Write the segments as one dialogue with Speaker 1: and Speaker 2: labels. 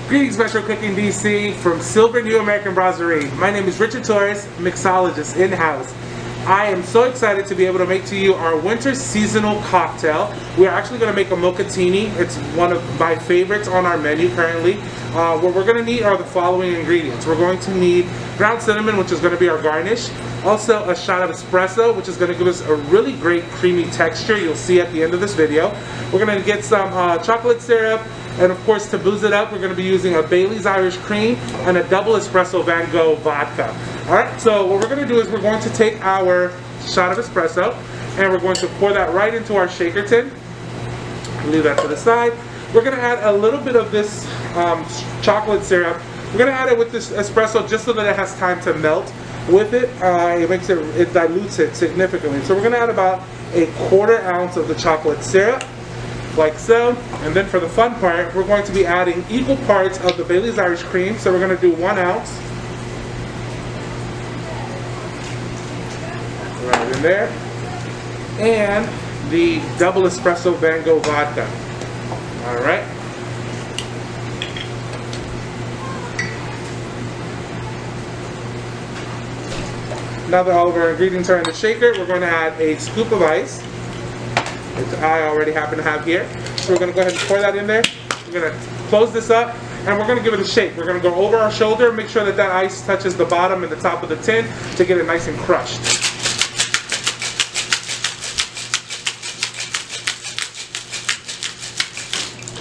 Speaker 1: Greetings Metro Cooking DC from Silver New American Brasserie. My name is Richard Torres, mixologist in-house. I am so excited to be able to make to you our winter seasonal cocktail. We're actually going to make a mochaccini. It's one of my favorites on our menu currently. What we're going to need are the following ingredients. We're going to need ground cinnamon, which is going to be our garnish. Also a shot of espresso, which is going to give us a really great creamy texture. You'll see at the end of this video. We're going to get some chocolate syrup. And of course, to booze it up, we're going to be using a Bailey's Irish Cream and a double espresso Van Gogh vodka. Alright, so what we're going to do is we're going to take our shot of espresso and we're going to pour that right into our shaker tin. Leave that to the side. We're going to add a little bit of this chocolate syrup. We're going to add it with this espresso just so that it has time to melt with it. It dilutes it significantly. So we're going to add about a 1/4 ounce of the chocolate syrup, like so. And then for the fun part, we're going to be adding equal parts of the Bailey's Irish Cream. So we're going to do 1 ounce right in there, and the double espresso Van Gogh vodka. All right. Now that all of our ingredients are in the shaker, we're going to add a scoop of ice, which I already happen to have here. So we're going to go ahead and pour that in there. We're going to close this up and we're going to give it a shake. We're going to go over our shoulder, make sure that that ice touches the bottom and the top of the tin to get it nice and crushed.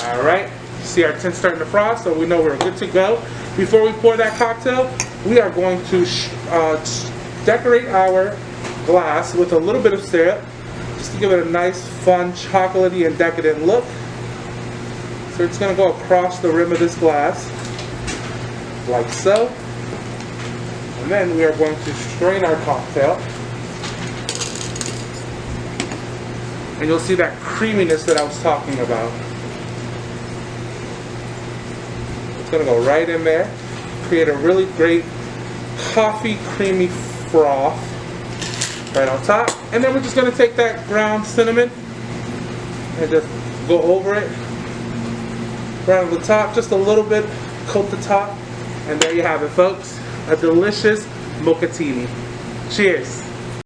Speaker 1: Alright, see our tin starting to frost, so we know we're good to go. Before we pour that cocktail, we are going to decorate our glass with a little bit of syrup, just to give it a nice, fun, chocolatey and decadent look. So it's going to go across the rim of this glass, like so. And then we are going to strain our cocktail. And you'll see that creaminess that I was talking about. It's going to go right in there, create a really great coffee creamy froth right on top. And then we're just going to take that ground cinnamon and just go over it right on the top, just a little bit, coat the top, and there you have it, folks, a delicious mochaccini. Cheers.